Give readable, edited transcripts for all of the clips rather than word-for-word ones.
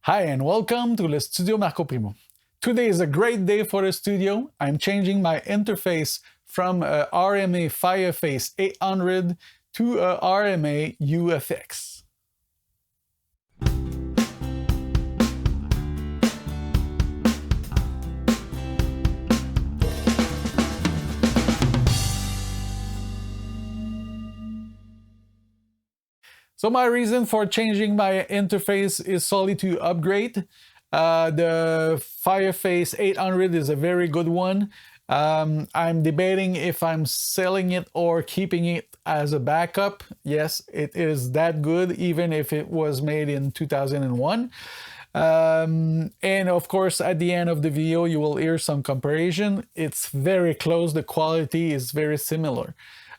Hi and welcome to the Studio Marco Primeau. Today is a great day for the studio. I'm changing my interface from a RME Fireface 800 to a RME UFX. So my reason for changing my interface is solely to upgrade. The Fireface 800 is a very good one. I'm debating if I'm selling it or keeping it as a backup. Yes, it is that good, even if it was made in 2001. And of course, at the end of the video, you will hear some comparison. It's very close. The quality is very similar.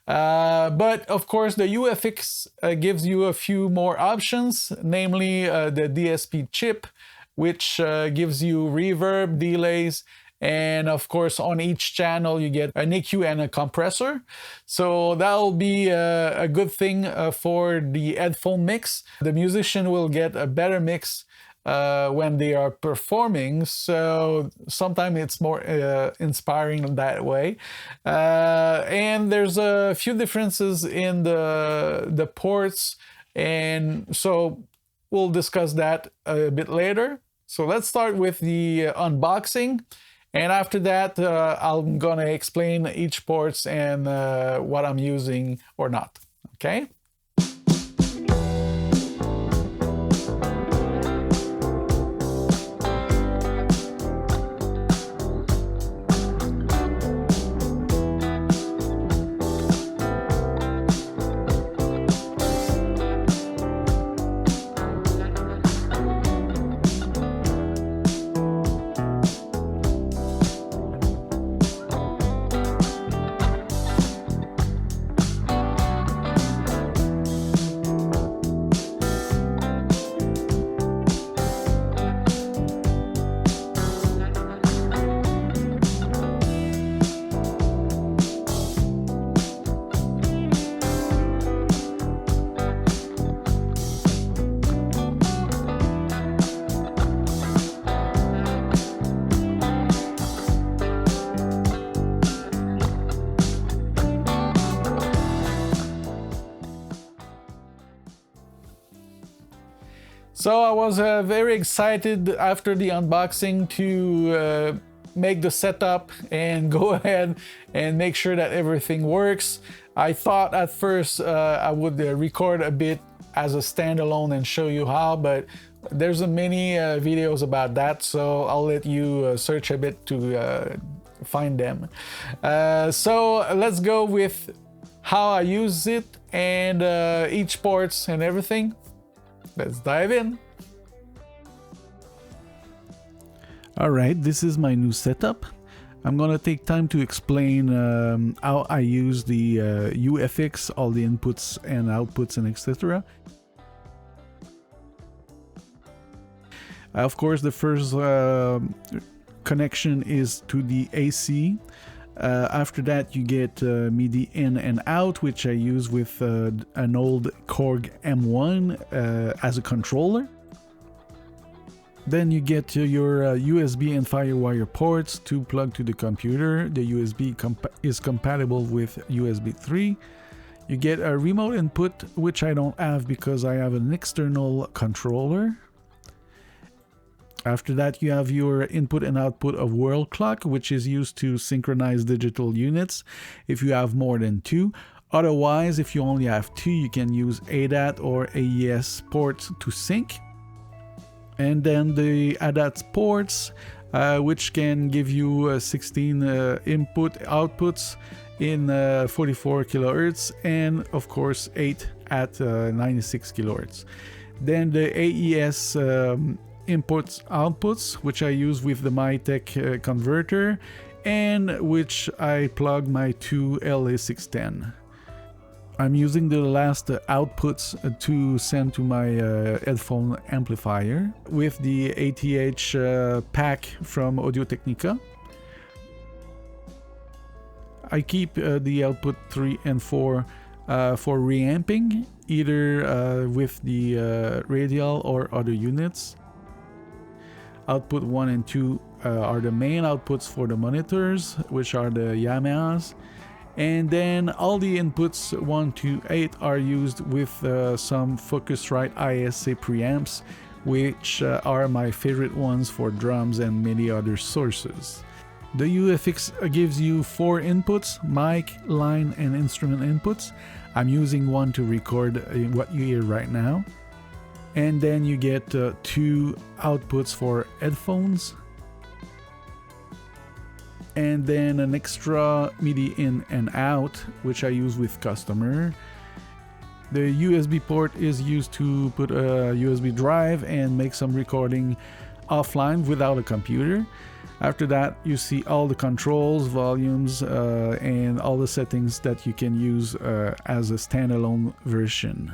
But of course, the UFX gives you a few more options, namely the DSP chip, which gives you reverb, delays, and of course, on each channel, you get an EQ and a compressor. So that'll be a good thing for the headphone mix. The musician will get a better mix when they are performing, so sometimes it's more inspiring that way. And there's a few differences in the ports, and so we'll discuss that a bit later. So let's start with the unboxing, and after that I'm gonna explain each ports and what I'm using or not. Okay. So I was very excited after the unboxing to make the setup and go ahead and make sure that everything works. I thought at first I would record a bit as a standalone and show you how, but there's many videos about that, so I'll let you search a bit to find them. So let's go with how I use it and each ports and everything. Let's dive in. All right, this is my new setup. I'm gonna take time to explain how I use the UFX, all the inputs and outputs and etc. Of course, the first connection is to the AC. After that, you get MIDI in and out, which I use with an old Korg M1 as a controller. Then you get your USB and FireWire ports to plug to the computer. The USB is compatible with USB 3. You get a remote input, which I don't have because I have an external controller. After that, you have your input and output of world clock, which is used to synchronize digital units if you have more than two. Otherwise, if you only have two, you can use ADAT or AES ports to sync. And then the ADAT ports, which can give you 16 input outputs in 44 kilohertz and of course 8 at 96 kilohertz. Then the AES inputs outputs, which I use with the Mytech converter and which I plug my two LA610. I'm using the last outputs to send to my headphone amplifier with the ATH pack from Audio-Technica. I keep the output 3 and 4 for reamping, either with the radial or other units. Output 1 and 2 are the main outputs for the monitors, which are the Yamahas. And then all the inputs 1 to 8 are used with some Focusrite ISA preamps, which are my favorite ones for drums and many other sources. The UFX gives you 4 inputs: mic, line, and instrument inputs. I'm using one to record what you hear right now. And then you get 2 outputs for headphones. And then an extra MIDI in and out, which I use with customer. The USB port is used to put a USB drive and make some recording offline without a computer. After that, you see all the controls, volumes, and all the settings that you can use as a standalone version.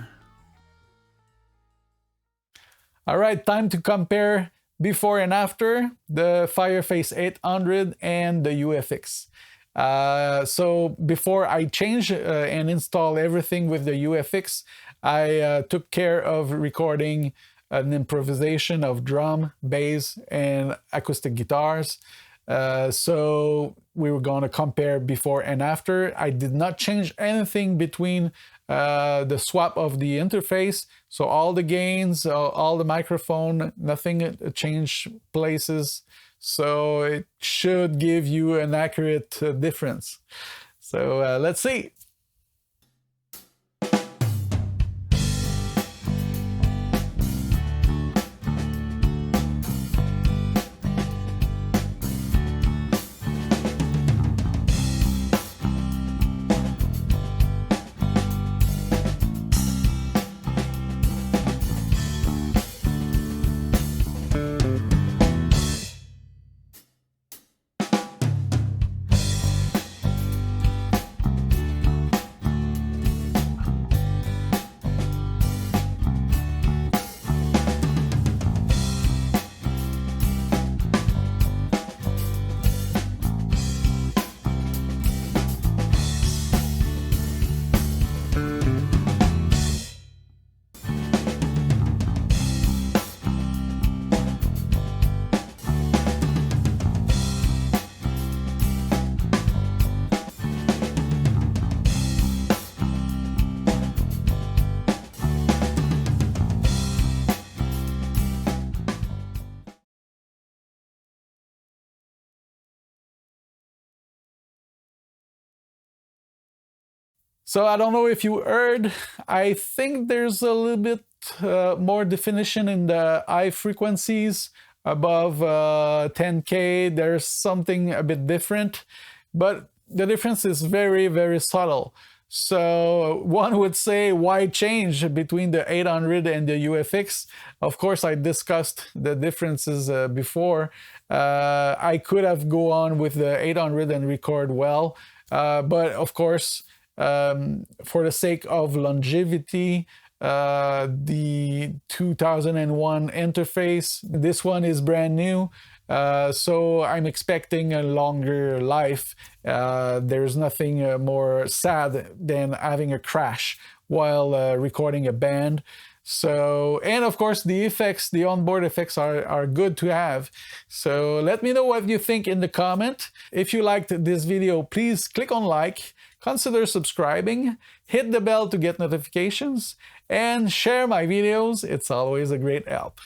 All right, time to compare before and after the Fireface 800 and the UFX. So before I change and install everything with the UFX, I took care of recording an improvisation of drum, bass, and acoustic guitars. So we were going to compare before and after. I did not change anything between the swap of the interface. So all the gains, all the microphone, nothing changed places. So it should give you an accurate difference. So let's see. So I don't know if you heard, I think there's a little bit more definition in the high frequencies above 10K. There's something a bit different, but the difference is very, very subtle. So one would say, why change between the 800 and the UFX? Of course, I discussed the differences before. I could have go on with the 800 and record well, but of course, for the sake of longevity, the 2001 interface, this one is brand new, so I'm expecting a longer life. There's nothing more sad than having a crash while recording a band. So, and of course the effects, the onboard effects are good to have. So let me know what you think in the comment. If you liked this video, please click on like, consider subscribing, hit the bell to get notifications, and share my videos. It's always a great help.